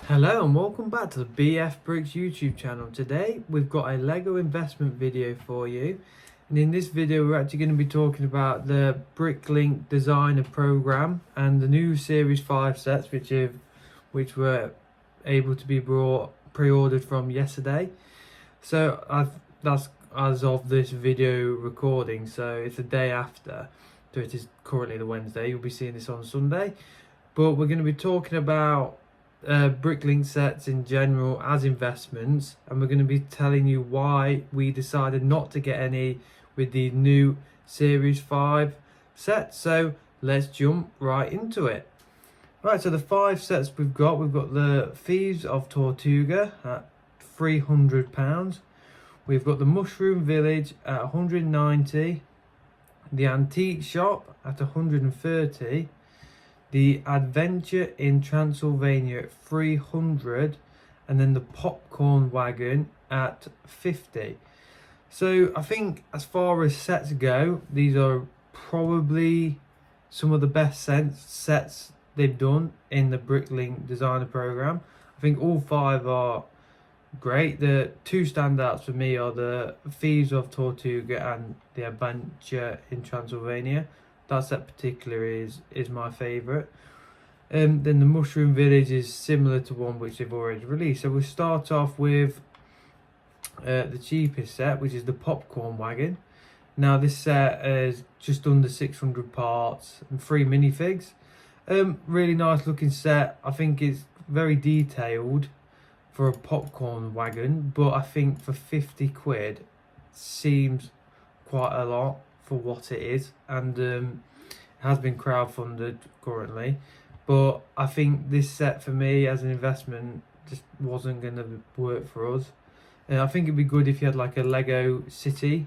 Hello and welcome back to the BF Bricks YouTube channel. Today we've got a Lego investment video for you, and in this video we're actually going to be talking about the Bricklink designer program and the new series 5 sets which were able to be pre-ordered from yesterday. So that's as of this video recording, so it's the day after, so it is currently the Wednesday. You'll be seeing this on Sunday, but we're going to be talking about Bricklink sets in general as investments, and we're going to be telling you why we decided not to get any with the new Series 5 set. So let's jump right into it. Right, so the 5 sets we've got the Thieves of Tortuga at £300. We've got the Mushroom Village at 190, the Antique Shop at 130, the Adventure in Transylvania at 300, and then the Popcorn Wagon at 50. So I think as far as sets go, these are probably some of the best sets they've done in the Bricklink designer program. I think all 5 are great. The 2 standouts for me are the Thieves of Tortuga and the Adventure in Transylvania. That set particular is my favourite. Then the Mushroom Village is similar to one which they've already released. So we'll start off with the cheapest set, which is the Popcorn Wagon. Now this set is just under 600 parts and 3 minifigs. Really nice looking set. I think it's very detailed for a popcorn wagon, but I think for 50 quid seems quite a lot for what it is, and it has been crowdfunded currently, but I think this set for me as an investment just wasn't going to work for us. And I think it'd be good if you had like a Lego city.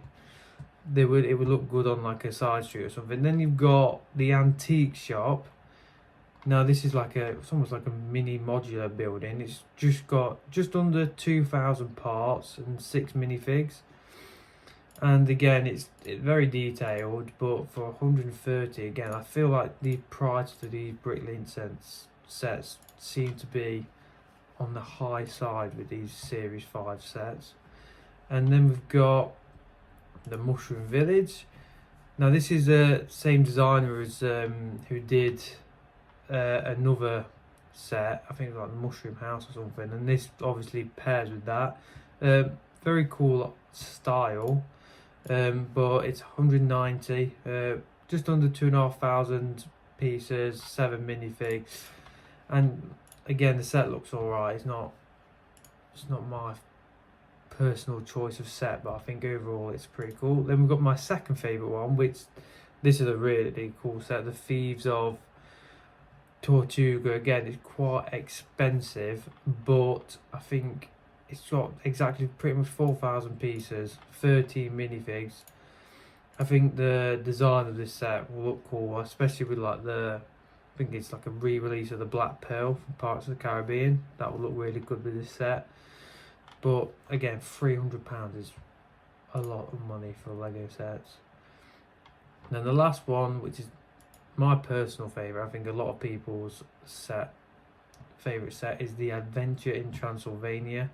It would look good on like a side street or something. Then you've got the Antique Shop. Now this is it's almost like a mini modular building. It's just got just under 2,000 parts and 6 minifigs. And again, it's very detailed, but for 130, again, I feel like the price to these Bricklink sets seem to be on the high side with these Series 5 sets. And then we've got the Mushroom Village. Now this is the same designer as who did another set, I think it was like the Mushroom House or something, and this obviously pairs with that. Very cool style. But it's 190, just under 2,500 pieces, 7 minifigs, and again the set looks alright. It's not my personal choice of set, but I think overall it's pretty cool. Then we've got my second favourite one, which this is a really cool set, the Thieves of Tortuga. Again, it's quite expensive, but I think it's got exactly pretty much 4,000 pieces, 13 minifigs. I think the design of this set will look cool, especially with I think it's like a re-release of the Black Pearl from Pirates of the Caribbean. That will look really good with this set. But again, £300 is a lot of money for Lego sets. And then the last one, which is my personal favourite, I think a lot of people's favourite set, is the Adventure in Transylvania.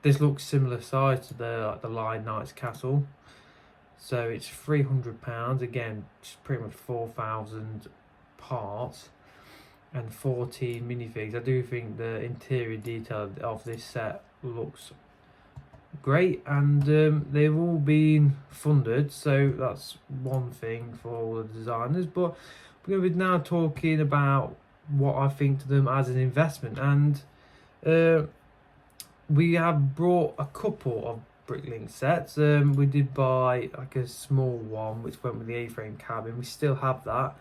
This looks similar size to the Lion Knight's Castle, so it's £300. Again, just pretty much 4,000 parts and 14 minifigs. I do think the interior detail of this set looks great, and they've all been funded, so that's one thing for all the designers. But we're going to be now talking about what I think to them as an investment, and we have brought a couple of Bricklink sets. We did buy like a small one which went with the A-frame cabin. We still have that,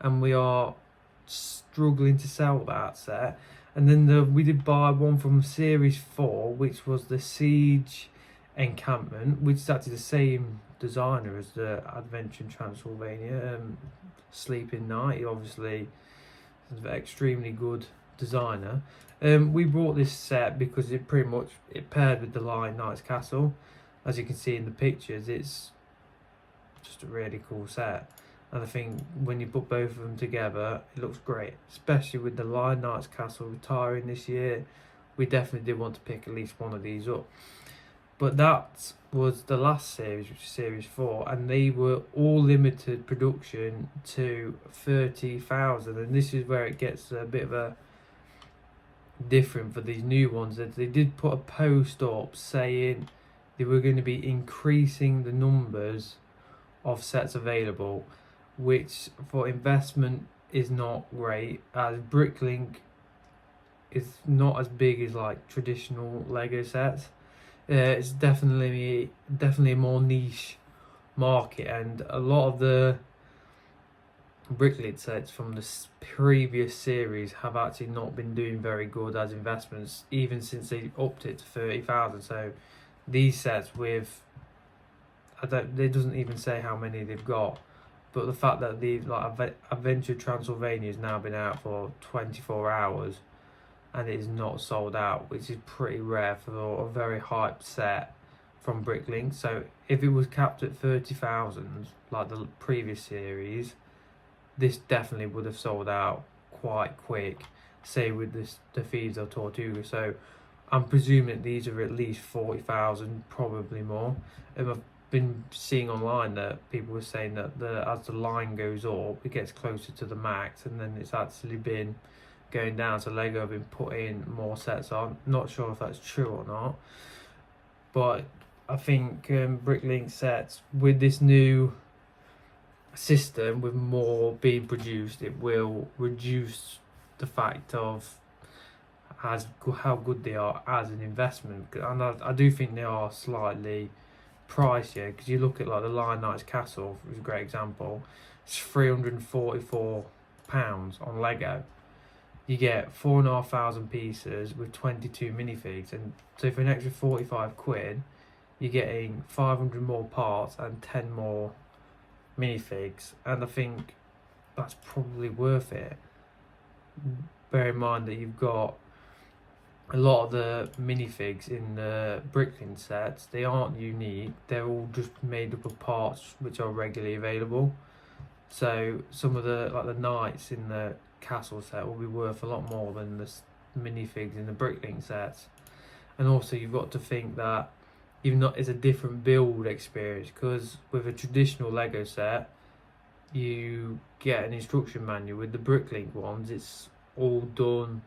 and we are struggling to sell that set. And then we did buy one from Series 4, which was the Siege Encampment, which is actually the same designer as the Adventure in Transylvania. Sleeping Night, he obviously is an extremely good designer. We bought this set because it paired with the Lion Knight's Castle. As you can see in the pictures, it's just a really cool set, and I think when you put both of them together, it looks great, especially with the Lion Knight's Castle retiring this year. we definitely did want to pick at least one of these up. But that was the last series, which is series 4, and they were all limited production to 30,000. And this is where it gets a bit of a different for these new ones. That they did put a post up saying they were going to be increasing the numbers of sets available, which for investment is not great, as Bricklink is not as big as like traditional Lego sets. It's definitely a more niche market, and a lot of the Bricklink sets from the previous series have actually not been doing very good as investments, even since they upped it to 30,000. So these sets with, it doesn't even say how many they've got, but the fact that the Adventure Transylvania has now been out for 24 hours and it is not sold out, which is pretty rare for a very hyped set from Bricklink. So if it was capped at 30,000 like the previous series, this definitely would have sold out quite quick, say with the Thieves of Tortuga. So I'm presuming these are at least 40,000, probably more. I've been seeing online that people were saying that as the line goes up, it gets closer to the max, and then it's actually been going down. So Lego have been putting more sets on. Not sure if that's true or not, but I think Bricklink sets with this new system, with more being produced, it will reduce the fact of how good they are as an investment. And I do think they are slightly pricier, because you look at like the Lion Knight's Castle, which is a great example. It's £344 on Lego. You get 4,500 pieces with 22 minifigs, and so for an extra 45 quid you're getting 500 more parts and 10 more minifigs, and I think that's probably worth it. Bear in mind that you've got a lot of the minifigs in the Bricklink sets, they aren't unique, they're all just made up of parts which are regularly available. So some of the knights in the castle set will be worth a lot more than the minifigs in the Bricklink sets. And also you've got to think that even though it's a different build experience, because with a traditional Lego set you get an instruction manual. With the Bricklink ones, it's all done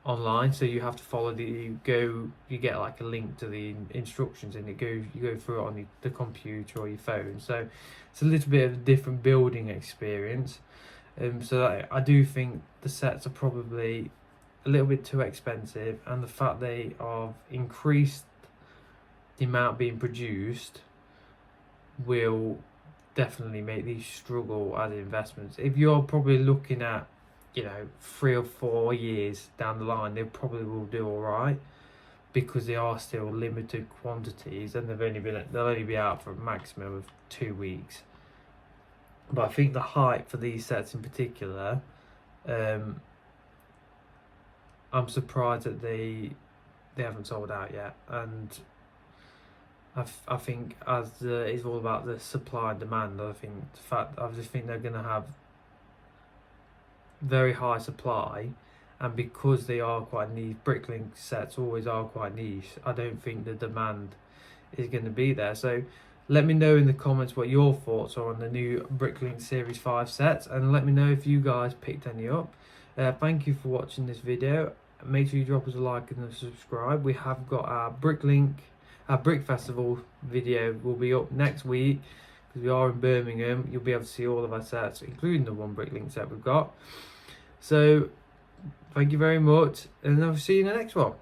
online, so you have to follow you get like a link to the instructions, and you go through it on the computer or your phone. So it's a little bit of a different building experience. So I do think the sets are probably a little bit too expensive, and the fact they have increased the amount being produced will definitely make these struggle as investments. If you're probably looking at 3 or 4 years down the line, they probably will do all right, because they are still limited quantities, and they'll only be out for a maximum of 2 weeks. But I think the hype for these sets in particular, I'm surprised that they haven't sold out yet. And I think it's all about the supply and demand. I just think they're going to have very high supply, and because they are quite niche, Bricklink sets always are quite niche, I don't think the demand is going to be there. So let me know in the comments what your thoughts are on the new Bricklink Series 5 sets, and let me know if you guys picked any up. Thank you for watching this video. Make sure you drop us a like and a subscribe. We have got our Brick Festival video will be up next week, because we are in Birmingham. You'll be able to see all of our sets, including the one Bricklink set we've got. So thank you very much, and I'll see you in the next one.